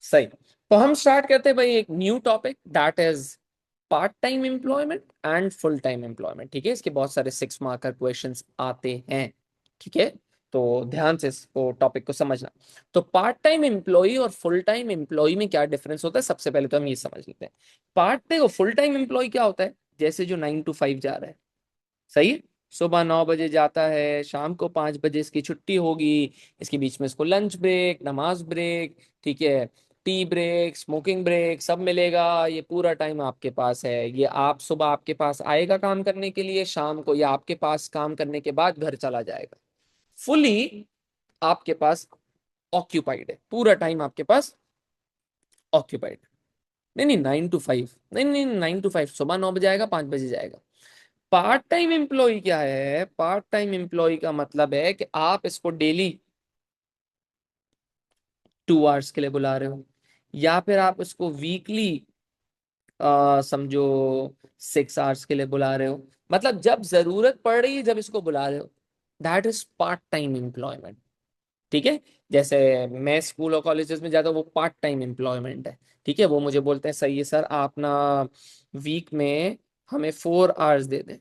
सही। तो हम स्टार्ट करते हैं भाई एक new topic, that is part time employment and full time employment. ठीक है, इसके बहुत सारे 6 मार्कर क्वेश्चंस आते हैं। ठीक है, तो ध्यान से इसको टॉपिक को समझना। तो पार्ट टाइम एम्प्लॉय और फुल टाइम एम्प्लॉय में क्या डिफरेंस होता है, सबसे पहले तो हम ये समझ लेते हैं। पार्ट टाइम और फुल टाइम एम्प्लॉय क्या होता है, जैसे जो 9 to 5 जा रहा है, सही है, सुबह 9 बजे जाता है, शाम को 5 बजे इसकी छुट्टी होगी। इसके बीच में इसको लंच ब्रेक, नमाज ब्रेक, ठीक है, टी ब्रेक, स्मोकिंग ब्रेक सब मिलेगा। ये पूरा टाइम आपके पास है। ये आप सुबह आपके पास आएगा काम करने के लिए, शाम को या आपके पास काम करने के बाद घर चला जाएगा। फुली आपके पास ऑक्यूपाइड है, पूरा टाइम आपके पास ऑक्यूपाइड। नहीं नहीं, 9 to 5, नहीं नहीं, 9 to 5, सुबह 9 बजे आएगा, 5 बजे जाएगा। पार्ट टाइम एम्प्लॉय क्या है, पार्ट टाइम एम्प्लॉय का मतलब है कि आप इसको डेली 2 आवर्स के लिए बुला रहे हो, या फिर आप इसको वीकली समझो 6 आवर्स के लिए बुला रहे हो। मतलब जब जरूरत पड़ रही है, जब इसको बुला रहे हो, that is part time employment. ठीक है, जैसे मैं स्कूल और कॉलेजेस में जाता हूँ, वो पार्ट टाइम एम्प्लॉयमेंट है। ठीक है, वो मुझे बोलते हैं सही है सर, आप ना वीक में हमें 4 आवर्स दे दें।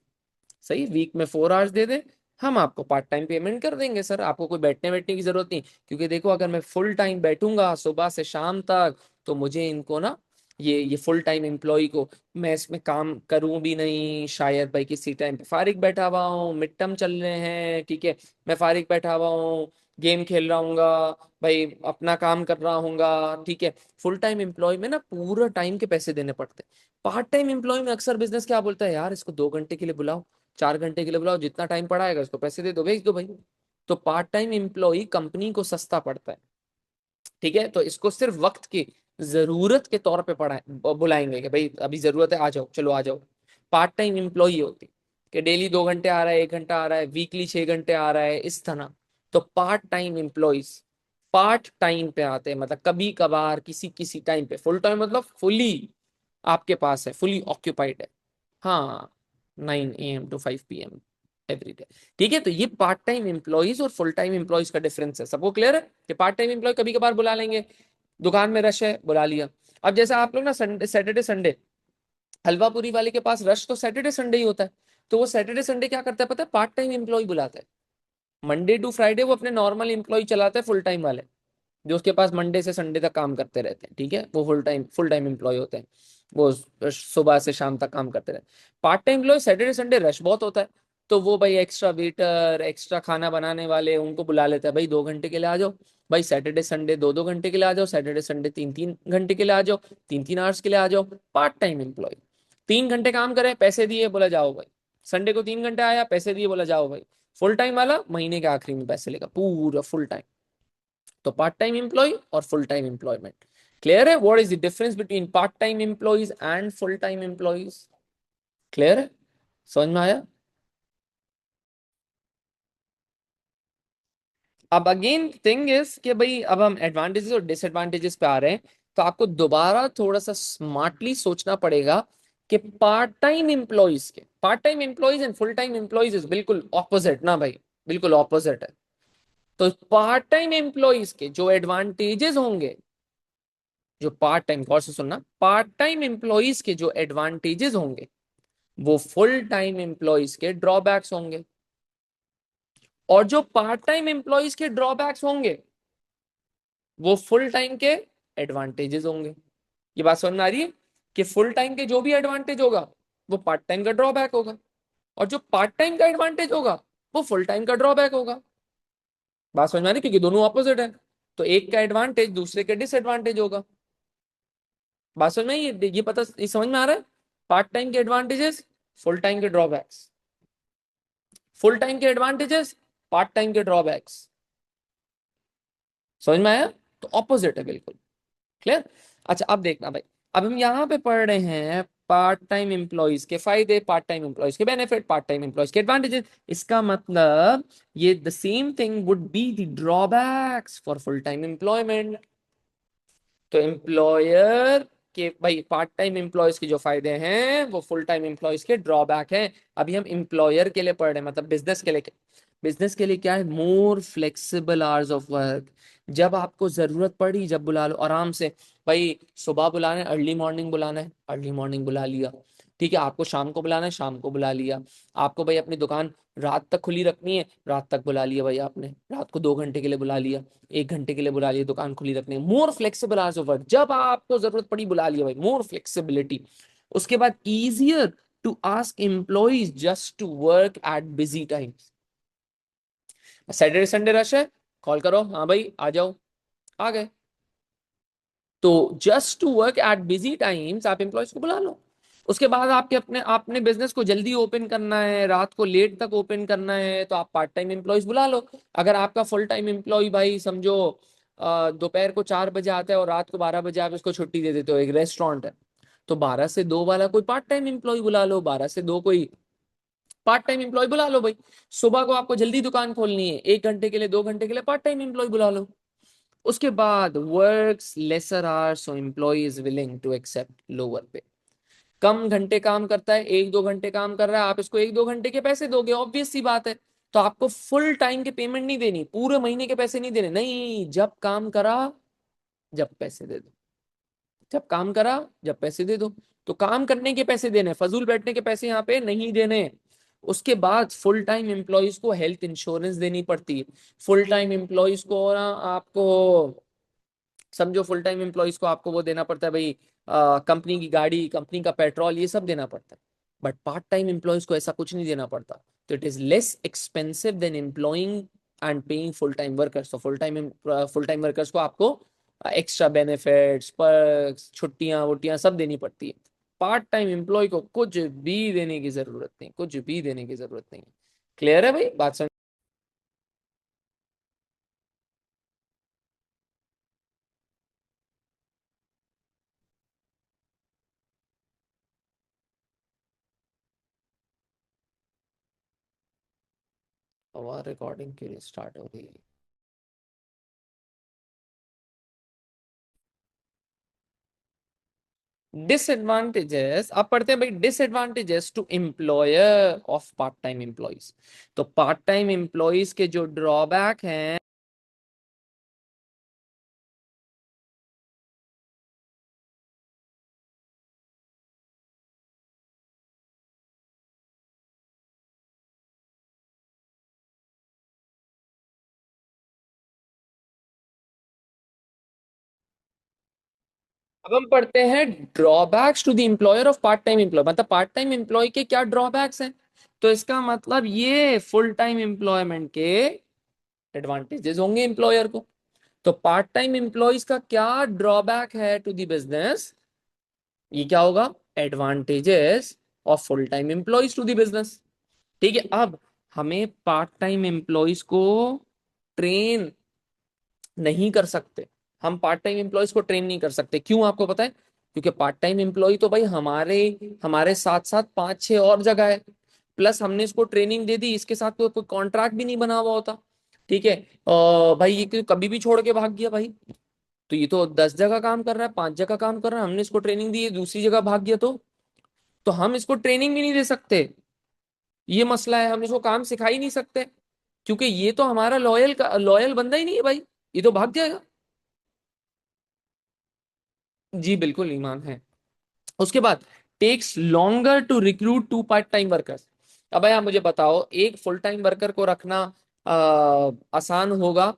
सही, वीक में 4 आवर्स दे दे, हम आपको पार्ट टाइम पेमेंट कर देंगे सर, आपको कोई बैठने बैठने की जरूरत नहीं। क्योंकि देखो, अगर मैं फुल टाइम बैठूंगा सुबह से शाम तक, तो मुझे इनको ना, ये फुल टाइम एम्प्लॉय को, मैं इसमें काम करूं भी नहीं, शायद भाई किसी टाइम पे फारिग बैठा हुआ हूँ, मिड टर्म चल रहे हैं, ठीक है, मैं फारिग बैठा हुआ हूँ, गेम खेल रहा हूँगा, भाई अपना काम कर रहा हूँगा। ठीक है, फुल टाइम एम्प्लॉय में ना पूरा टाइम के पैसे देने पड़ते हैं। पार्ट टाइम एम्प्लॉय में अक्सर बिजनेस क्या बोलता है, यार इसको 2 घंटे के लिए बुलाओ, 4 घंटे के लिए बुलाओ, जितना टाइम पड़ा आएगा उसको पैसे दे दो, भेज दो भाई। तो पार्ट टाइम एम्प्लॉय कंपनी को सस्ता पड़ता है। ठीक है, तो इसको सिर्फ वक्त की जरूरत के तौर पे पढ़ा बुलाएंगे कि भाई अभी जरूरत है, आ जाओ, चलो आ जाओ। पार्ट टाइम एम्प्लॉय होती कि डेली 2 घंटे आ रहा है, 1 घंटा आ रहा है, वीकली 6 घंटे आ रहा है, इस तरह। तो part time employees part time पे आते हैं, मतलब कभी कभार किसी किसी टाइम पे। फुल टाइम मतलब फुली आपके पास है, फुली ऑक्यूपाइड है। हाँ, 9 AM to 5 PM every day. ठीक है, तो ये पार्ट टाइम एम्प्लॉयज और फुल टाइम एम्प्लॉयज का डिफरेंस है। सबको क्लियर है कि पार्ट टाइम एम्प्लॉय कभी कभार बुला लेंगे, दुकान में रश है, बुला लिया। अब जैसे आप लोग ना संडे, सैटरडे संडे, हलवा पूरी वाले के पास रश तो सैटरडे संडे ही होता है। तो वो सैटरडे संडे क्या करता है पता है, पार्ट टाइम एम्प्लॉय बुलाता है। मंडे टू फ्राइडे वो अपने नॉर्मल एम्प्लॉय चलाता है, फुल टाइम वाले, जो उसके पास मंडे से संडे तक काम करते रहते हैं। ठीक है, वो फुल टाइम एम्प्लॉय होते हैं, वो सुबह से शाम तक काम करते रहते हैं। Part time employ Saturday Sunday rush बहुत होता है, तो वो भाई एक्स्ट्रा वेटर, एक्स्ट्रा खाना बनाने वाले, उनको बुला लेता है, भाई 2 घंटे के लिए आ जाओ, भाई सैटरडे संडे 2 2 घंटे के लिए आ जाओ, सैटरडे संडे 3 3 घंटे के लिए आ जाओ, 3 3 आवर्स के लिए आ जाओ। पार्ट टाइम एम्प्लॉय 3 घंटे काम करे, पैसे दिए, बोला जाओ भाई। संडे को 3 घंटे आया, पैसे दिए, बोला जाओ भाई। फुल टाइम वाला महीने के आखिरी में पैसे लेगा पूरा फुल टाइम। तो पार्ट टाइम एम्प्लॉय और फुल टाइम एम्प्लॉयमेंट क्लियर है। What is the difference between part time employees and full time employees? Clear है, समझ में आया? अब अगेन थिंग इज कि भाई अब हम एडवांटेजेस और डिसएडवांटेजेस पे आ रहे हैं, तो आपको दोबारा थोड़ा सा स्मार्टली सोचना पड़ेगा कि part time employees and full time employees is बिल्कुल ऑपोजिट ना भाई, बिल्कुल ऑपोजिट है। तो पार्ट टाइम एम्प्लॉयज के जो एडवांटेजेस होंगे, जो पार्ट टाइम, गौर से सुनना, पार्ट टाइम एम्प्लॉयज के जो एडवांटेजेस होंगे, वो फुल टाइम एम्प्लॉयज के ड्रॉबैक्स होंगे। और जो पार्ट टाइम एम्प्लॉयज के ड्रॉबैक्स होंगे, वो फुल टाइम के एडवांटेजेस होंगे। ये बात समझ में आ रही है कि फुल टाइम के जो भी एडवांटेज होगा, वो पार्ट टाइम का ड्रॉबैक होगा, और जो पार्ट टाइम का एडवांटेज होगा, वो फुल टाइम का ड्रॉबैक होगा। बात समझ में आ रही है, क्योंकि दोनों ऑपोजिट है, तो एक का एडवांटेज दूसरे के डिसएडवांटेज होगा। बात समझ में, ये पता, ये समझ में आ रहा है? पार्ट टाइम के एडवांटेजेस, फुल टाइम के ड्रॉबैक्स, फुल टाइम के एडवांटेजेस, पार्ट टाइम के ड्रॉबैक्स। समझ में आया? तो ऑपोजिट है बिल्कुल। क्लियर? अच्छा, अब देखना भाई, अब हम यहाँ पे पढ़ रहे हैं पार्ट टाइम एम्प्लॉयज के फायदे, पार्ट टाइम एम्प्लॉयज के बेनिफिट, पार्ट टाइम एम्प्लॉयज के एडवांटेजेस। इसका मतलब ये the same thing would be the drawbacks for full time employment. तो एम्प्लॉयर के भाई पार्ट टाइम एम्प्लॉयज के जो फायदे हैं, वो फुल टाइम एम्प्लॉयज के ड्रॉबैक हैं। अभी हम एम्प्लॉयर के लिए पढ़ रहे हैं, मतलब बिजनेस के लिए। बिजनेस के लिए क्या है, more flexible hours of work. जब आपको जरूरत पड़ी जब बुला लो आराम से। भाई सुबह बुलाना है, अर्ली मॉर्निंग बुलाना है, अर्ली मॉर्निंग बुला लिया। ठीक है, आपको शाम को बुलाना है, शाम को बुला लिया। आपको भाई अपनी दुकान रात तक खुली रखनी है, रात तक बुला लिया भाई आपने, रात को 2 घंटे के लिए बुला लिया, 1 घंटे के लिए बुला लिया, दुकान खुली रखनी है। More flexible hours of work, जब आपको जरूरत पड़ी बुला लिया भाई, मोर फ्लेक्सिबिलिटी। उसके बाद easier to ask employees just to work at busy times. Saturday Sunday rush है, कॉल करो, हाँ भाई आ जाओ, आ गए। तो just to work at busy times आप एम्प्लॉयज को बुला लो। उसके बाद आपके अपने आपने बिजनेस को जल्दी ओपन करना है, रात को लेट तक ओपन करना है, तो आप पार्ट टाइम एम्प्लॉयज बुला लो। अगर आपका फुल टाइम एम्प्लॉय भाई समझो दोपहर को 4 बजे आता है और रात को 12 बजे आप इसको छुट्टी दे देते हो, एक रेस्टोरेंट है, तो 12 से 2 वाला कोई पार्ट टाइम एम्प्लॉय बुला लो, 12 से 2 कोई पार्ट टाइम एम्प्लॉय बुला लो भाई। सुबह को आपको जल्दी दुकान खोलनी है, 1 घंटे के लिए 2 घंटे के लिए पार्ट टाइम एम्प्लॉय बुला लो। उसके बाद works lesser hour so employ is willing to accept lower pay. कम घंटे काम करता है, 1-2 घंटे काम कर रहा है, आप इसको 1-2 घंटे के पैसे दोगे, ऑब्वियस सी बात है। तो आपको फुल टाइम के पेमेंट नहीं देनी, पूरे महीने के पैसे नहीं देने, नहीं, जब काम करा जब पैसे दे दो, जब काम करा जब पैसे दे दो। तो काम करने के पैसे देने, फजूल बैठने के पैसे यहाँ पे नहीं देने। उसके बाद फुल टाइम एम्प्लॉयज को हेल्थ इंश्योरेंस देनी पड़ती है। फुल टाइम एम्प्लॉयज को ना आपको समझो, फुल टाइम एम्प्लॉयज को आपको वो देना पड़ता है भाई, कंपनी की गाड़ी, कंपनी का पेट्रोल, ये सब देना पड़ता है। बट पार्ट टाइम एम्प्लॉयज को ऐसा कुछ नहीं देना पड़ता। तो it is less expensive than employing and paying full time workers. तो फुल टाइम वर्कर्स को आपको एक्स्ट्रा बेनिफिट्स, पर्क्स, छुट्टियां वुट्टियां सब देनी पड़ती है। पार्ट टाइम एम्प्लॉय को कुछ भी देने की जरूरत नहीं, कुछ भी देने की जरूरत नहीं। क्लियर है भाई बात समझ? आवाज रिकॉर्डिंग के लिए स्टार्ट हो गई। डिसएडवांटेजेस आप पढ़ते हैं भाई, disadvantages to employer of part time employees. तो पार्ट टाइम एम्प्लॉयज के जो ड्रॉबैक हैं, अब हम पढ़ते हैं drawbacks to the employer of part time employ. मतलब पार्ट टाइम एम्प्लॉय के क्या ड्रॉबैक्स हैं। तो इसका मतलब ये फुल टाइम एम्प्लॉयमेंट के एडवांटेजेस होंगे एम्प्लॉयर को। तो पार्ट टाइम एम्प्लॉयज का क्या ड्रॉबैक है टू द बिजनेस, ये क्या होगा, advantages of full time employees to the business. ठीक है, अब हमें पार्ट टाइम एम्प्लॉयज को ट्रेन नहीं कर सकते। हम पार्ट टाइम एम्प्लॉयज को ट्रेन नहीं कर सकते, क्यों आपको पता है? क्योंकि पार्ट टाइम एम्प्लॉय तो भाई हमारे हमारे साथ साथ 5-6 और जगह है, प्लस हमने इसको ट्रेनिंग दे दी, इसके साथ कोई कॉन्ट्रैक्ट भी नहीं बना हुआ होता। ठीक है, भाई ये कभी भी छोड़ के भाग गया भाई, तो ये तो 10 जगह काम कर रहा है, 5 जगह काम कर रहा है, हमने इसको ट्रेनिंग दी है, दूसरी जगह भाग गया तो हम इसको ट्रेनिंग भी नहीं दे सकते। ये मसला है, हम इसको काम सिखा ही नहीं सकते, क्योंकि ये तो हमारा लॉयल बंदा ही नहीं है भाई, ये तो भाग जाएगा। जी बिल्कुल ईमान है। उसके बाद takes longer to recruit 2 part time workers. अब भाई आप मुझे बताओ, एक फुल टाइम वर्कर को रखना आसान होगा,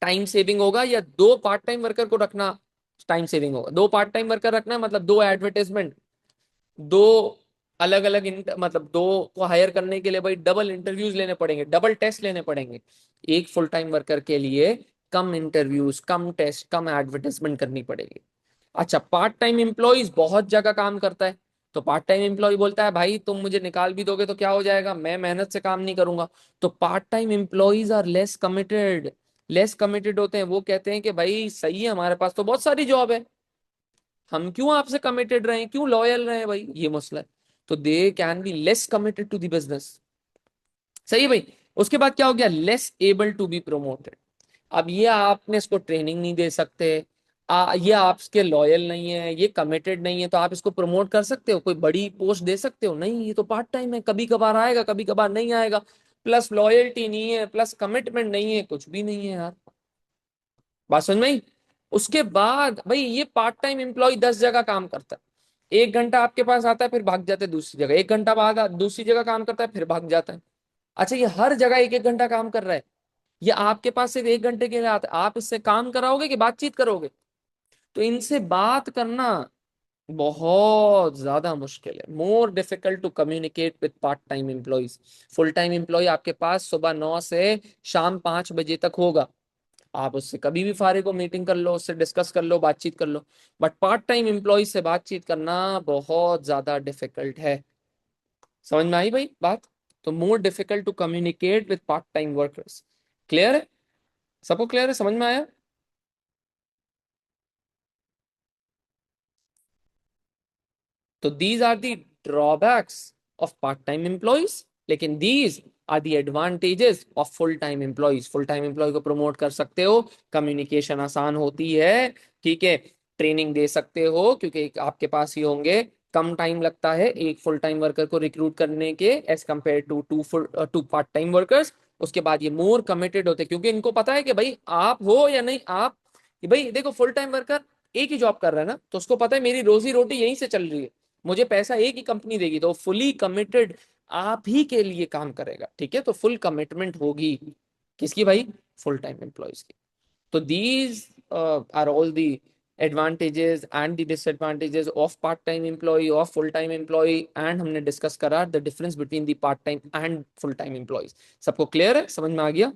टाइम सेविंग होगा, या 2 पार्ट टाइम वर्कर को रखना टाइम सेविंग होगा? 2 पार्ट टाइम वर्कर रखना मतलब 2 एडवर्टाइजमेंट, दो अलग अलग मतलब दो को हायर करने के लिए भाई डबल इंटरव्यूज लेने पड़ेंगे, डबल टेस्ट लेने पड़ेंगे। एक फुल टाइम वर्कर के लिए कम इंटरव्यूज, कम टेस्ट, कम एडवर्टाइजमेंट करनी पड़ेगी। अच्छा, पार्ट टाइम एम्प्लॉयज बहुत जगह काम करता है, तो पार्ट टाइम एम्प्लॉय बोलता है भाई तुम मुझे निकाल भी दोगे तो क्या हो जाएगा, मैं मेहनत से काम नहीं करूंगा। तो part time employees are less committed होते हैं। वो कहते हैं कि भाई सही है, हमारे पास तो बहुत सारी जॉब है, हम क्यों आपसे कमिटेड रहे, क्यों लॉयल रहे भाई, ये मसला है। तो they can be less committed to the business. सही है भाई। उसके बाद क्या हो गया, less able to be promoted. अब ये आपने इसको ट्रेनिंग नहीं दे सकते, ये आपके लॉयल नहीं है, ये कमिटेड नहीं है, तो आप इसको प्रमोट कर सकते हो, कोई बड़ी पोस्ट दे सकते हो नहीं, ये तो पार्ट टाइम है, कभी कभार आएगा कभी कभार नहीं आएगा। प्लस लॉयल्टी नहीं है, प्लस कमिटमेंट नहीं है, कुछ भी नहीं है यार। बात समझ में आई? उसके बाद भाई ये पार्ट टाइम एम्प्लॉय 10 जगह काम करता है, 1 घंटा आपके पास आता है फिर भाग जाता है दूसरी जगह, 1 घंटा बाद दूसरी जगह काम करता है फिर भाग जाता है। अच्छा ये हर जगह एक एक घंटा काम कर रहा है, ये आपके पास सिर्फ 1 घंटे के लिए आता है, आप इससे काम कराओगे कि बातचीत करोगे? तो इनसे बात करना बहुत ज्यादा मुश्किल है, more difficult to communicate with part time employees. Full time employ आपके पास सुबह 9 से शाम 5 बजे तक होगा, आप उससे कभी भी फारिग हो, मीटिंग कर लो, उससे डिस्कस कर लो, बातचीत कर लो। बट पार्ट टाइम एम्प्लॉय से बातचीत करना बहुत ज्यादा डिफिकल्ट है। समझ में आई भाई बात? तो more difficult to communicate with part time workers. Clear है? सबको क्लियर है? समझ में आया? तो these are the drawbacks of part time employees, लेकिन these are the advantages of full time employees. Full time employee को प्रमोट कर सकते हो, कम्युनिकेशन आसान होती है, ठीक है, ट्रेनिंग दे सकते हो क्योंकि आपके पास ही होंगे, कम टाइम लगता है एक फुल टाइम वर्कर को रिक्रूट करने के as compared to to part time workers. उसके बाद ये मोर कमिटेड होते हैं क्योंकि इनको पता है कि भाई आप हो या नहीं आप, कि भाई देखो फुल टाइम वर्कर एक ही जॉब कर रहा है ना, तो उसको पता है मेरी रोजी रोटी यहीं से चल रही है, मुझे पैसा एक ही कंपनी देगी, तो फुली कमिटेड आप ही के लिए काम करेगा, ठीक है? तो फुल कमिटमेंट होगी किसकी भाई? फुल टाइम एम्प्लॉयज की। तो these are all the advantages and the disadvantages of part time employ, of full time employ, and हमने डिस्कस करा the difference between the part time and full time employees. सबको clear है? समझ में आ गया?